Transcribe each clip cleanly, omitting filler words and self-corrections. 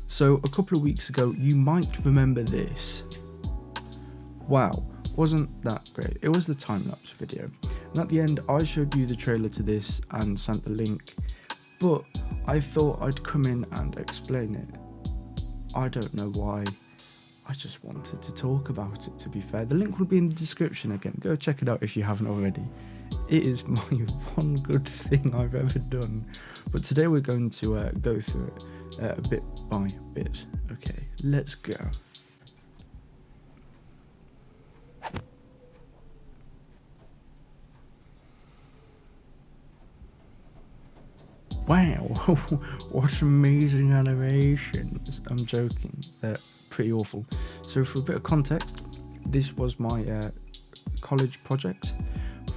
So a couple of weeks ago, you might remember this. Wow, wasn't that great? It was the time-lapse video. And at the end, I showed you the trailer to this and sent the link, but I thought I'd come in and explain it. I don't know why. I just wanted to talk about it, to be fair. The link will be in the description again. Go check it out if you haven't already. It is my one good thing I've ever done. But today we're going to go through it bit by bit. Okay, let's go. Wow, what amazing animations. I'm joking, they're pretty awful. So for a bit of context, this was my college project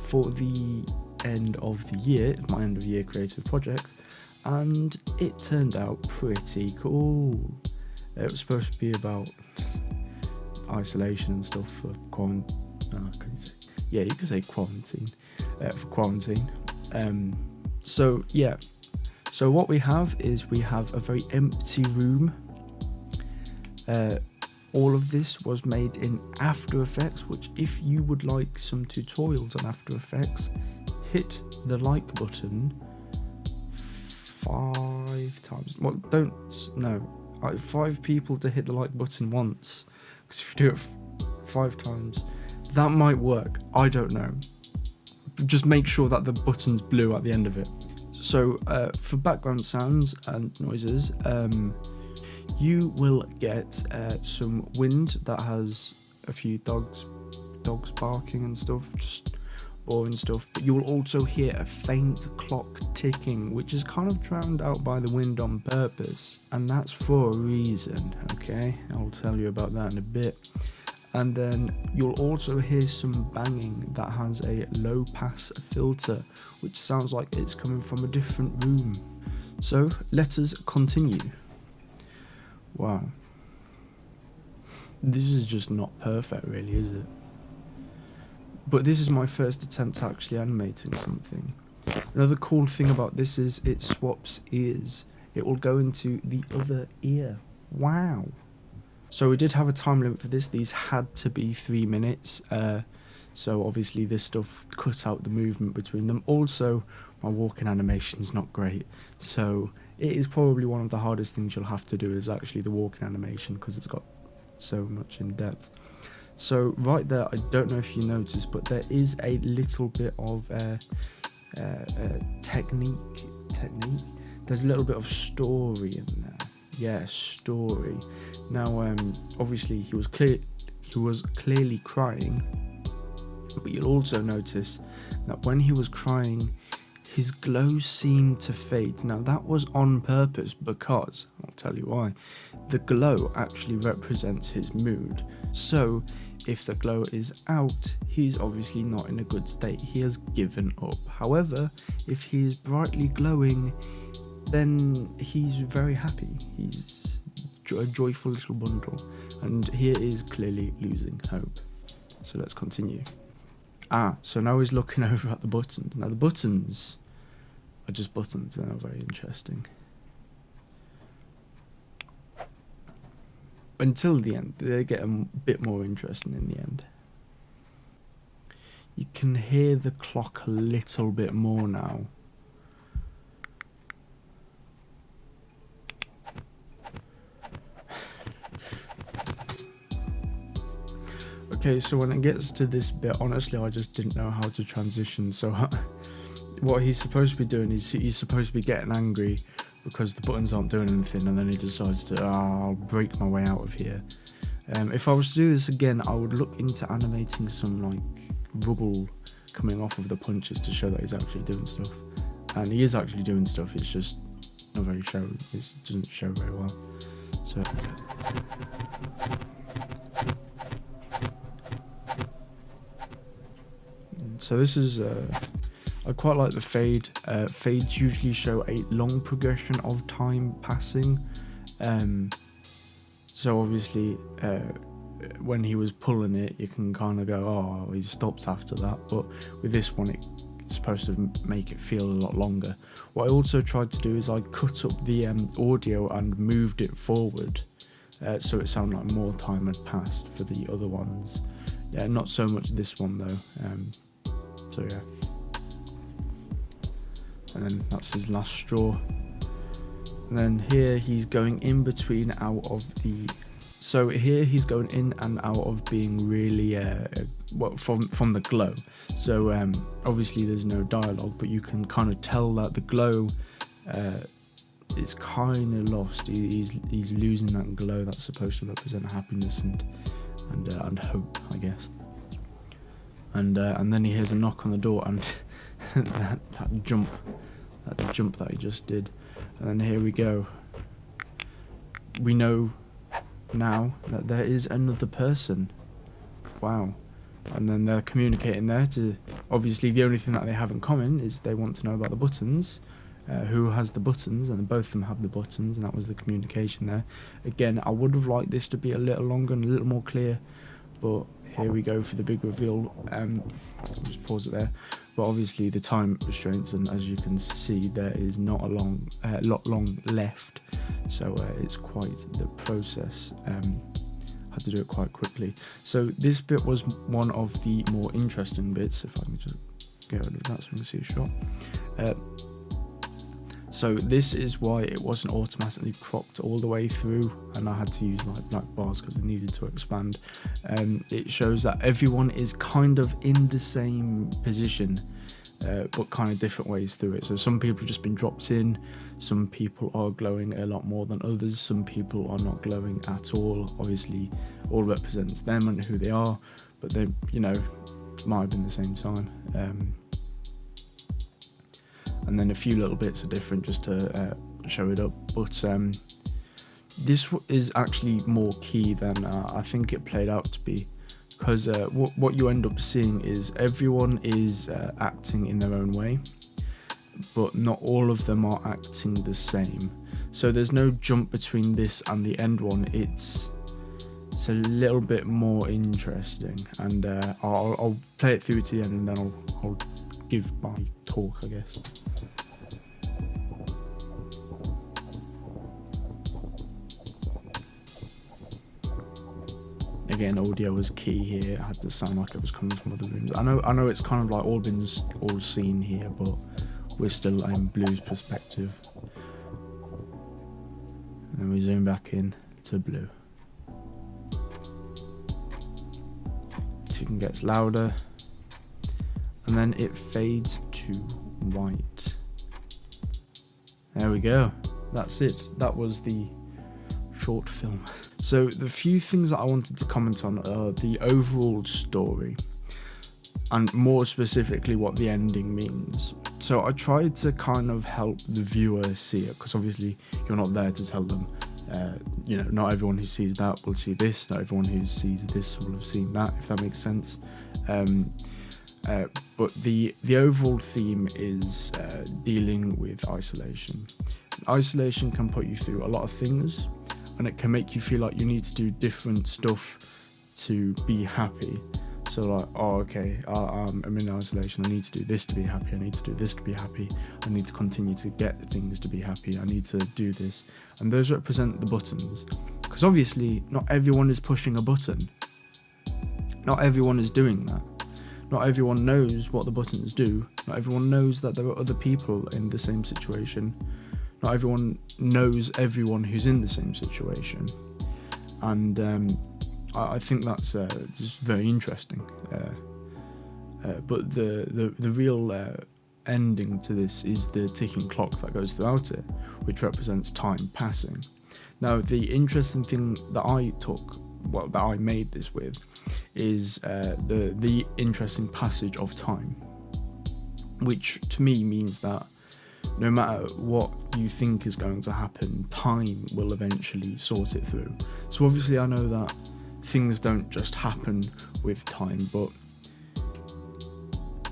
for the end of the year, my end of year creative project, and it turned out pretty cool. It was supposed to be about isolation and stuff for quarantine. You can say quarantine, for quarantine. So yeah. So what we have is we have a very empty room. All of this was made in After Effects, which if you would like some tutorials on After Effects, hit the like button 5 times. Well, no, 5 people to hit the like button once, because if you do it 5 times, that might work. I don't know. Just make sure that the button's blue at the end of it. So for background sounds and noises, you will get some wind that has a few dogs barking and stuff, just boring stuff. But you will also hear a faint clock ticking, which is kind of drowned out by the wind on purpose, and that's for a reason, okay? I'll tell you about that in a bit. And then you'll also hear some banging that has a low pass filter, which sounds like it's coming from a different room. So let us continue. Wow. This is just not perfect really, is it? But this is my first attempt at actually animating something. Another cool thing about this is it swaps ears. It will go into the other ear. Wow. So we did have a time limit for this. These had to be 3 minutes. So obviously this stuff cut out the movement between them. Also, my walking animation is not great. So it is probably one of the hardest things you'll have to do is actually the walking animation, because it's got so much in depth. So right there, I don't know if you noticed, but there is a little bit of technique. There's a little bit of story in there. Yeah, story. Now, obviously he was clearly crying, but you'll also notice that when he was crying, his glow seemed to fade. Now that was on purpose, because I'll tell you why. The glow actually represents his mood. So if the glow is out, he's obviously not in a good state. He has given up. However, if he is brightly glowing, then he's very happy. He's a joyful little bundle, and here is clearly losing hope. So let's continue. So now he's looking over at the buttons. Now the buttons are just buttons, and they're very interesting. Until the end, they get a bit more interesting in the end. You can hear the clock a little bit more now. Okay, so when it gets to this bit, honestly, I just didn't know how to transition. So what he's supposed to be doing is he's supposed to be getting angry because the buttons aren't doing anything, and then he decides to, I'll break my way out of here. If I was to do this again, I would look into animating some like rubble coming off of the punches to show that he's actually doing stuff. And he is actually doing stuff, it's just not very show, it doesn't show very well. So this is, I quite like the fade. Fades usually show a long progression of time passing. So obviously, when he was pulling it, you can kind of go, oh, he stops after that. But with this one, it supposed to make it feel a lot longer. What I also tried to do is I cut up the audio and moved it forward, so it sounded like more time had passed for the other ones. Yeah, not so much this one though. So yeah. And then that's his last straw. And then here he's going in between out of the... So here he's going in and out of being really from the glow. So obviously there's no dialogue, but you can kind of tell that the glow is kind of lost. He's losing that glow that's supposed to represent happiness and hope, I guess. And then he hears a knock on the door, and that jump that he just did. And then here we go. We know now that there is another person. Wow. And then they're communicating there to... Obviously the only thing that they have in common is they want to know about the buttons. Who has the buttons, and both of them have the buttons, and that was the communication there. Again, I would have liked this to be a little longer and a little more clear, but here we go for the big reveal. I'll just pause it there. But obviously the time restraints, and as you can see, there is not a lot long left, so it's quite the process. Had to do it quite quickly. So this bit was one of the more interesting bits. If I can just get rid of that so we can see a shot. So this is why it wasn't automatically cropped all the way through, and I had to use like black bars because it needed to expand. It shows that everyone is kind of in the same position, but kind of different ways through it. So some people have just been dropped in, some people are glowing a lot more than others, some people are not glowing at all. Obviously all represents them and who they are, but they, you know, might have been the same time. And then a few little bits are different just to show it up, but this is actually more key than I think it played out to be, because what you end up seeing is everyone is acting in their own way, but not all of them are acting the same. So there's no jump between this and the end one. It's a little bit more interesting, and I'll play it through to the end, and then I'll give my talk, I guess. Again, audio was key here. It had to sound like it was coming from other rooms. I know it's kind of like all seen here, but we're still in Blue's perspective. And then we zoom back in to Blue. It gets louder, and then it fades to white. There we go. That's it. That was the short film. So the few things that I wanted to comment on are the overall story, and more specifically what the ending means. So I tried to kind of help the viewer see it, because obviously you're not there to tell them. You know, not everyone who sees that will see this, not everyone who sees this will have seen that, if that makes sense. But the overall theme is dealing with isolation. Isolation can put you through a lot of things, and it can make you feel like you need to do different stuff to be happy. So like, oh, okay, I'm in isolation, I need to do this to be happy, I need to do this to be happy, I need to continue to get things to be happy, I need to do this. And those represent the buttons. Because obviously, not everyone is pushing a button. Not everyone is doing that. Not everyone knows what the buttons do. Not everyone knows that there are other people in the same situation. Not everyone knows everyone who's in the same situation. And I think that's just very interesting. But the real ending to this is the ticking clock that goes throughout it, which represents time passing. Now, the interesting thing that I made this with is the interesting passage of time, which to me means that no matter what you think is going to happen, time will eventually sort it through. So obviously I know that things don't just happen with time, but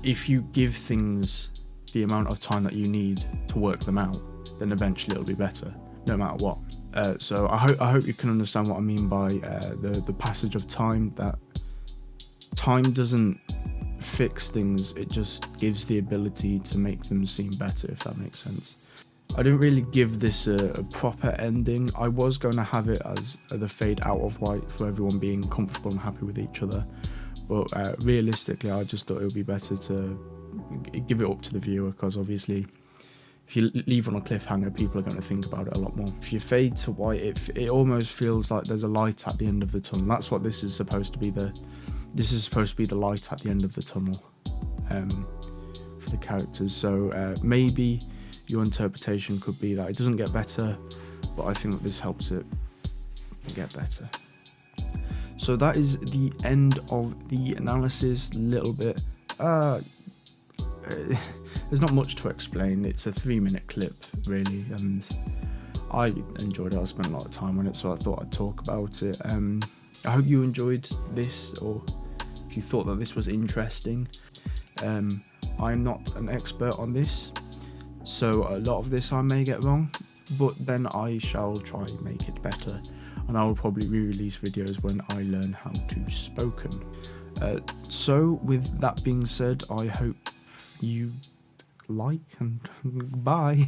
if you give things the amount of time that you need to work them out, then eventually it'll be better, no matter what. So I hope you can understand what I mean by the passage of time, that time doesn't fix things, it just gives the ability to make them seem better, if that makes sense. I didn't really give this a proper ending. I was going to have it as the fade out of white for everyone being comfortable and happy with each other, but realistically I just thought it would be better to give it up to the viewer, because obviously if you leave on a cliffhanger, people are going to think about it a lot more. If you fade to white, it almost feels like there's a light at the end of the tunnel. That's what this is supposed to be. This is supposed to be the light at the end of the tunnel for the characters. So maybe your interpretation could be that it doesn't get better, but I think that this helps it get better. So that is the end of the analysis. Little bit there's not much to explain. It's a 3-minute clip really, and I enjoyed it. I spent a lot of time on it, so I thought I'd talk about it. I hope you enjoyed this, or if you thought that this was interesting. I'm not an expert on this, so a lot of this I may get wrong, but then I shall try and make it better, and I will probably re-release videos when I learn how to spoken. So with that being said, I hope you like, and bye.